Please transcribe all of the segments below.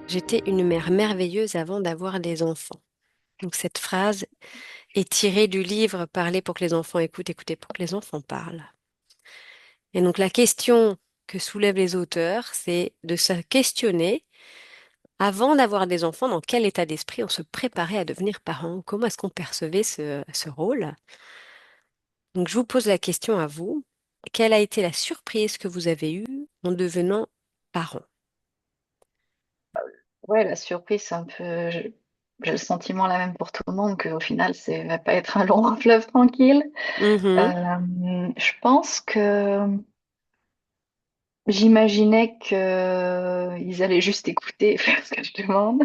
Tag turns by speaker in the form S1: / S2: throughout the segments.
S1: J'étais une mère merveilleuse avant d'avoir des enfants. Donc cette phrase est tirée du livre Parler pour que les enfants écoutent, écouter pour que les enfants parlent. Et donc la question que soulèvent les auteurs, c'est de se questionner avant d'avoir des enfants, dans quel état d'esprit on se préparait à devenir parent, comment est-ce qu'on percevait ce rôle. Donc je vous pose la question à vous. Quelle a été la surprise que vous avez eue en devenant parent?
S2: Ouais, la surprise, c'est un peu. J'ai le sentiment la même pour tout le monde qu'au final, c'est va pas être un long fleuve tranquille.
S1: Mhm.
S2: Je pense que j'imaginais que ils allaient juste écouter et faire ce que je demande.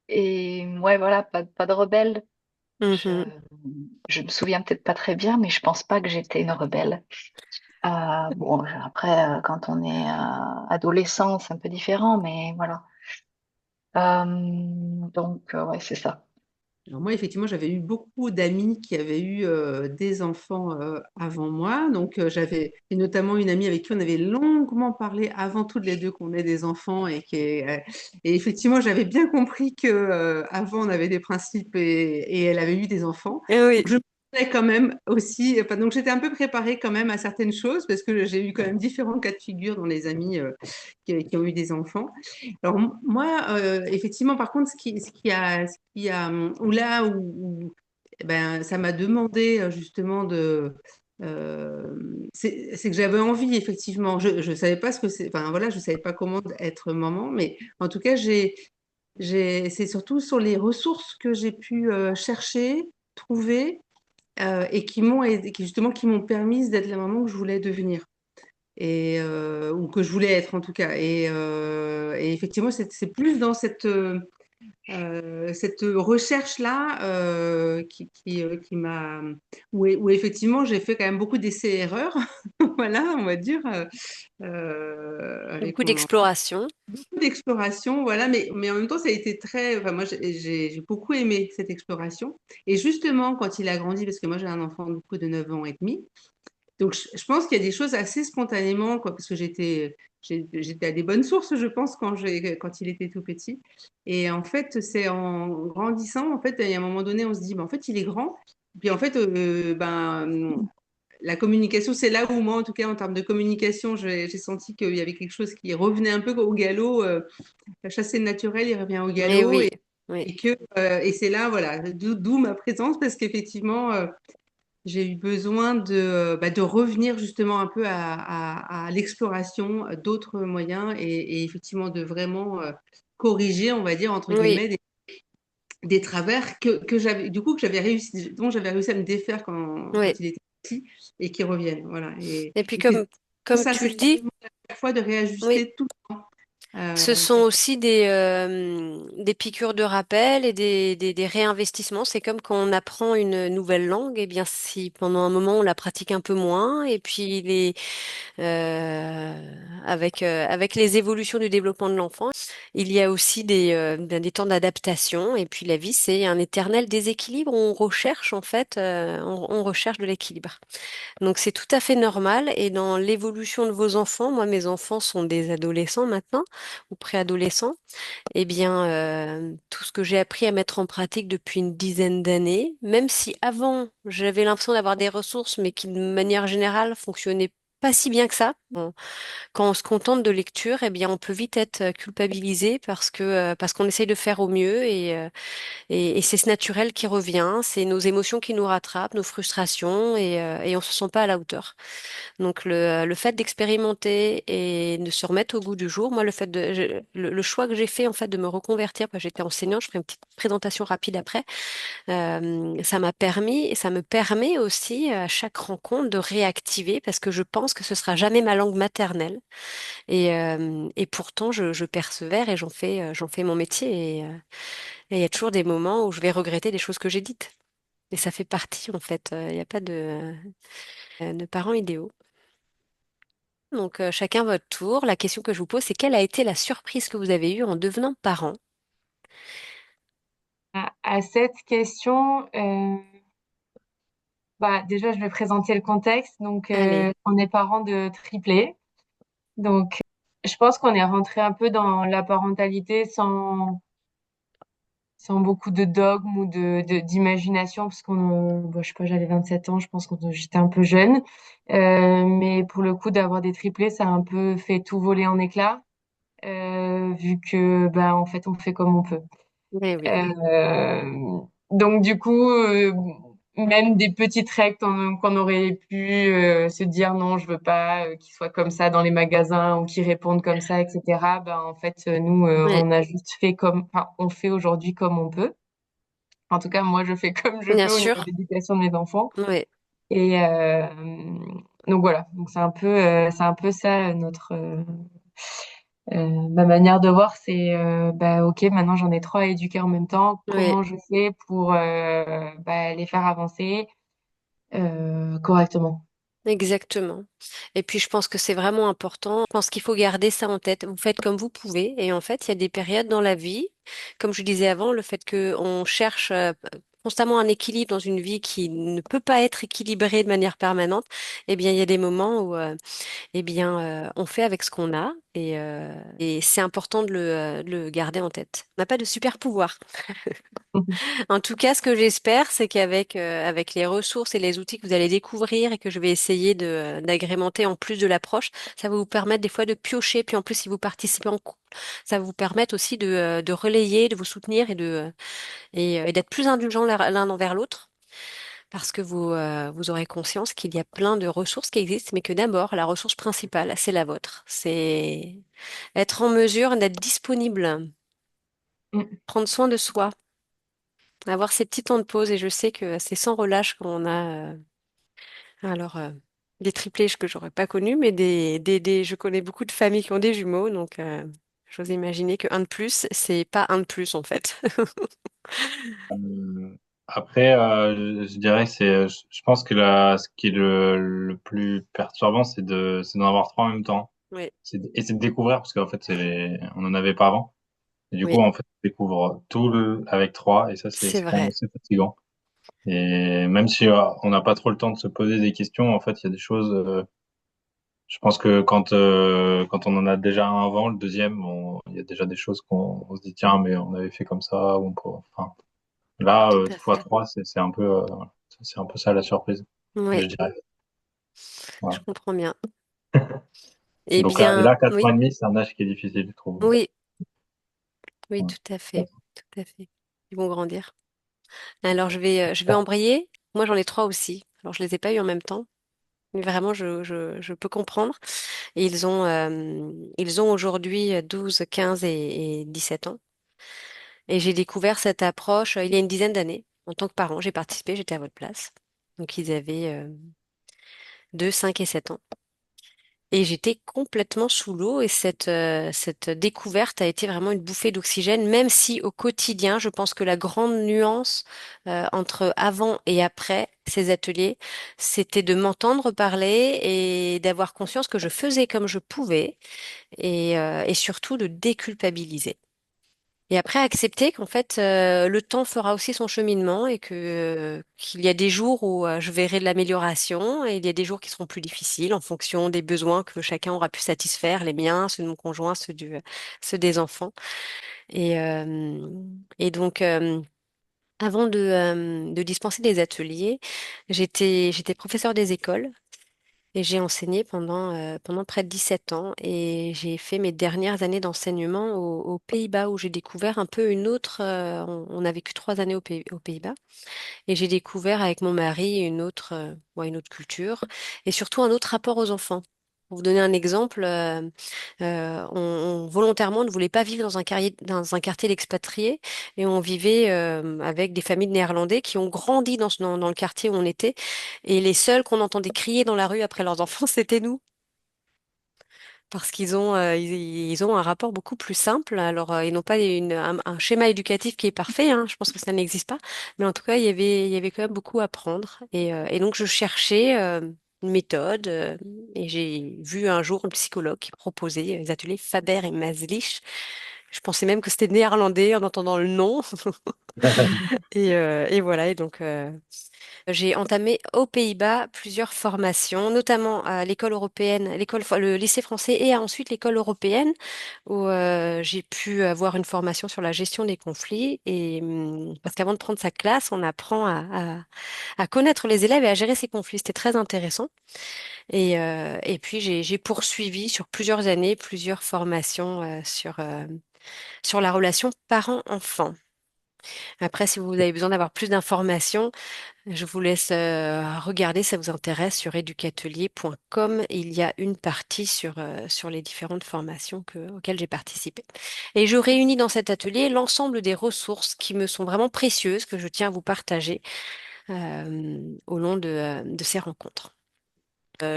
S2: Et ouais, voilà, pas de rebelle. Je,
S1: Mhm.
S2: je me souviens peut-être pas très bien, mais je pense pas que j'étais une rebelle. Bon, après, quand on est adolescent, c'est un peu différent, mais voilà. Donc, ouais, c'est ça.
S3: Alors moi, effectivement, j'avais eu beaucoup d'amis qui avaient eu des enfants avant moi. Donc, j'avais et notamment une amie avec qui on avait longuement parlé avant toutes les deux qu'on ait des enfants et effectivement, j'avais bien compris que avant on avait des principes et elle avait eu des enfants.
S1: Oui.
S3: Donc, je me disais quand même aussi. Enfin, donc, j'étais un peu préparée quand même à certaines choses parce que j'ai eu quand même différents cas de figure dans les amis qui ont eu des enfants. Alors moi, effectivement, par contre, où là où, eh ben, ça m'a demandé justement c'est que j'avais envie, effectivement. Je savais pas ce que c'est, enfin voilà, je savais pas comment être maman, mais en tout cas, c'est surtout sur les ressources que j'ai pu chercher, trouver et qui m'ont permis d'être la maman que je voulais devenir ou que je voulais être en tout cas. Et effectivement, c'est plus dans cette recherche-là qui m'a où effectivement j'ai fait quand même beaucoup d'essais-erreurs, voilà, on va dire, avec
S1: Beaucoup
S3: mon enfant.
S1: d'exploration.
S3: Beaucoup d'exploration, voilà, mais en même temps, ça a été très. Enfin, moi, j'ai beaucoup aimé cette exploration. Et justement, quand il a grandi, parce que moi, j'ai un enfant du coup de 9 ans et demi, donc, je pense qu'il y a des choses assez spontanément, quoi, parce que j'étais à des bonnes sources, je pense, quand il était tout petit. Et en fait, c'est en grandissant, en fait, il y a un moment donné, on se dit, ben, en fait, il est grand. Puis en fait, la communication, c'est là où moi, en tout cas, en termes de communication, j'ai senti qu'il y avait quelque chose qui revenait un peu au galop. La chasse est naturelle, il revient au
S1: Eh
S3: galop.
S1: oui,
S3: Et,
S1: oui.
S3: et c'est là, voilà, d'où ma présence, parce qu'effectivement, j'ai eu besoin de revenir justement un peu à l'exploration d'autres moyens et effectivement de vraiment corriger, on va dire, entre
S1: Oui,
S3: guillemets, des travers que j'avais, du coup, dont j'avais réussi à me défaire
S1: oui.
S3: quand il était petit et qui reviennent. Voilà.
S1: Et puis
S3: Et c'est
S1: comme
S3: ça,
S1: tu
S3: c'est
S1: le dis,
S3: à chaque fois de
S1: oui,
S3: réajuster tout le temps.
S1: ce sont aussi des piqûres de rappel et des réinvestissements. C'est comme quand on apprend une nouvelle langue, eh bien si pendant un moment on la pratique un peu moins, et puis avec les évolutions du développement de l'enfant, il y a aussi des temps d'adaptation. Et puis la vie, c'est un éternel déséquilibre. On recherche en fait, on recherche de l'équilibre. Donc c'est tout à fait normal. Et dans l'évolution de vos enfants, moi mes enfants sont des adolescents maintenant ou préadolescents. Eh bien tout ce que j'ai appris à mettre en pratique depuis une dizaine d'années, même si avant j'avais l'impression d'avoir des ressources, mais qui de manière générale fonctionnaient pas si bien que ça. Quand on se contente de lecture, eh bien, on peut vite être culpabilisé parce qu'on essaye de faire au mieux et c'est ce naturel qui revient, c'est nos émotions qui nous rattrapent, nos frustrations et on se sent pas à la hauteur. Donc le fait d'expérimenter et de se remettre au goût du jour, moi le choix que j'ai fait en fait de me reconvertir, parce que j'étais enseignante, je ferai une petite présentation rapide après. Ça m'a permis et ça me permet aussi à chaque rencontre de réactiver parce que je pense que ce sera jamais ma langue maternelle. Et pourtant, je persévère et j'en fais mon métier. Et il y a toujours des moments où je vais regretter des choses que j'ai dites. Et ça fait partie, en fait. Il n'y a pas de parents idéaux. Donc, chacun votre tour. La question que je vous pose, c'est quelle a été la surprise que vous avez eue en devenant parent?
S4: À cette question, bah, déjà, je vais présenter le contexte. Donc,
S1: Allez.
S4: on est parents de triplés. Donc, je pense qu'on est rentré un peu dans la parentalité sans beaucoup de dogmes ou d'imagination, parce je sais pas, j'avais 27 ans, je pense que j'étais un peu jeune. Mais pour le coup, d'avoir des triplés, ça a un peu fait tout voler en éclats, vu que, bah, en fait, on fait comme on peut.
S1: Oui, oui.
S4: Euh, donc du coup, même des petites règles qu'on aurait pu se dire non, je veux pas qu'ils soient comme ça dans les magasins ou qu'ils répondent comme ça, etc. Ben en fait, nous,
S1: Oui,
S4: on a juste fait enfin, on fait aujourd'hui comme on peut. En tout cas, moi, je fais comme je
S1: bien
S4: peux au niveau
S1: sûr.
S4: de l'éducation de mes enfants.
S1: Oui,
S4: Et donc voilà. Donc c'est un peu ça ma manière de voir, c'est bah ok, maintenant j'en ai trois à éduquer en même temps.
S1: oui.
S4: Comment je fais pour bah, les faire avancer correctement?
S1: Exactement. Et puis je pense que c'est vraiment important. Je pense qu'il faut garder ça en tête. Vous faites comme vous pouvez. Et en fait, il y a des périodes dans la vie, comme je disais avant, le fait qu'on cherche constamment un équilibre dans une vie qui ne peut pas être équilibrée de manière permanente, eh bien, il y a des moments où on fait avec ce qu'on a et c'est important de le garder en tête. On n'a pas de super pouvoir. En tout cas, ce que j'espère, c'est avec les ressources et les outils que vous allez découvrir et que je vais essayer d'agrémenter en plus de l'approche, ça va vous permettre des fois de piocher. Puis en plus, si vous participez en couple, ça va vous permettre aussi de relayer, de vous soutenir et d'être plus indulgents l'un envers l'autre. Parce que vous aurez conscience qu'il y a plein de ressources qui existent, mais que d'abord, la ressource principale, c'est la vôtre. C'est être en mesure d'être disponible, prendre soin de soi, avoir ces petits temps de pause. Et je sais que c'est sans relâche qu'on a, alors, des triplés que j'aurais pas connus, mais je connais beaucoup de familles qui ont des jumeaux, donc j'ose imaginer que un de plus, c'est pas un de plus en fait.
S5: Euh, Après, je dirais que je pense que ce qui est le plus perturbant, c'est d'en avoir trois en même temps.
S1: Oui,
S5: Et c'est de découvrir, parce qu'en fait, on n'en avait pas avant. Et du coup,
S1: oui,
S5: en fait, on découvre avec trois, et ça,
S1: c'est
S5: c'est quand même
S1: vrai,
S5: assez fatigant. Et même si on n'a pas trop le temps de se poser des questions, en fait, il y a des choses, je pense que quand on en a déjà un avant, le deuxième, il y a déjà des choses on se dit, tiens, mais on avait fait comme ça, enfin, là,
S1: tout à
S5: fois
S1: fait.
S5: trois, c'est un peu ça la surprise,
S1: Oui,
S5: je dirais.
S1: je
S5: Voilà.
S1: comprends bien. Eh
S5: Donc
S1: bien,
S5: là, 4 ans
S1: oui,
S5: et demi, c'est un âge qui est difficile, je trouve.
S1: oui, oui,
S5: Ouais.
S1: tout à fait, tout à fait. Ils vont grandir. Alors, je vais embrayer. Moi, j'en ai trois aussi. Alors, je les ai pas eu en même temps. Mais vraiment, je peux comprendre. Et ils ont aujourd'hui 12, 15 et 17 ans. Et j'ai découvert cette approche il y a une dizaine d'années. En tant que parent, j'ai participé, j'étais à votre place. Donc, ils avaient 2, 5 et 7 ans. Et j'étais complètement sous l'eau et cette découverte a été vraiment une bouffée d'oxygène, même si au quotidien, je pense que la grande nuance entre avant et après ces ateliers, c'était de m'entendre parler et d'avoir conscience que je faisais comme je pouvais et surtout de déculpabiliser. Et après, accepter qu'en fait, le temps fera aussi son cheminement et qu'il y a des jours où je verrai de l'amélioration et il y a des jours qui seront plus difficiles en fonction des besoins que chacun aura pu satisfaire, les miens, ceux de mon conjoint, ceux des enfants. Et donc, avant de dispenser des ateliers, j'étais professeur des écoles. Et j'ai enseigné pendant près de 17 ans et j'ai fait mes dernières années d'enseignement aux Pays-Bas où j'ai découvert un peu une autre. On a vécu 3 années aux Pays-Bas et j'ai découvert avec mon mari ouais, une autre culture et surtout un autre rapport aux enfants. Pour vous donner un exemple, on volontairement ne voulait pas vivre dans un quartier d'expatriés et on vivait avec des familles de Néerlandais qui ont grandi dans le quartier où on était et les seuls qu'on entendait crier dans la rue après leurs enfants, c'était nous. Parce qu'ils ont un rapport beaucoup plus simple. Alors, ils n'ont pas un schéma éducatif qui est parfait, hein. Je pense que ça n'existe pas. Mais en tout cas, il y avait quand même beaucoup à prendre. Et donc, je cherchais une méthode. Et j'ai vu un jour un psychologue qui proposait les ateliers Faber et Maslich. Je pensais même que c'était néerlandais en entendant le nom. Et voilà. Et donc, J'ai entamé aux Pays-Bas plusieurs formations, notamment à l'école européenne, le lycée français et ensuite l'école européenne, où j'ai pu avoir une formation sur la gestion des conflits. Et parce qu'avant de prendre sa classe, on apprend à connaître les élèves et à gérer ces conflits. C'était très intéressant. Et puis j'ai poursuivi sur plusieurs années plusieurs formations sur la relation parent-enfant. Après, si vous avez besoin d'avoir plus d'informations, je vous laisse regarder, ça vous intéresse, sur educatelier.com. Il y a une partie sur les différentes formations auxquelles j'ai participé. Et je réunis dans cet atelier l'ensemble des ressources qui me sont vraiment précieuses, que je tiens à vous partager au long de ces rencontres.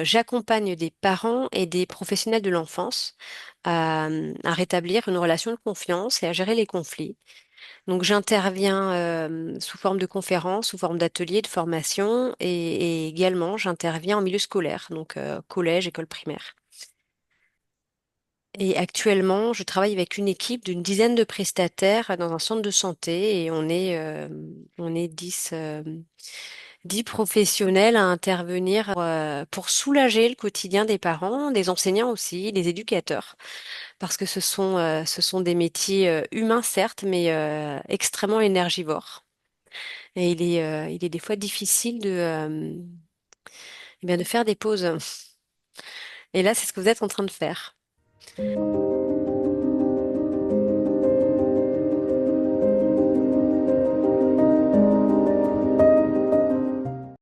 S1: J'accompagne des parents et des professionnels de l'enfance à rétablir une relation de confiance et à gérer les conflits. Donc j'interviens sous forme de conférences, sous forme d'ateliers, de formation et également j'interviens en milieu scolaire, donc collège, école primaire. Et actuellement, je travaille avec une équipe d'une dizaine de prestataires dans un centre de santé et on est 10 professionnels à intervenir pour soulager le quotidien des parents, des enseignants aussi, des éducateurs, parce que ce sont des métiers humains certes, mais extrêmement énergivores. Et il est des fois difficile eh bien, de faire des pauses. Et là, c'est ce que vous êtes en train de faire.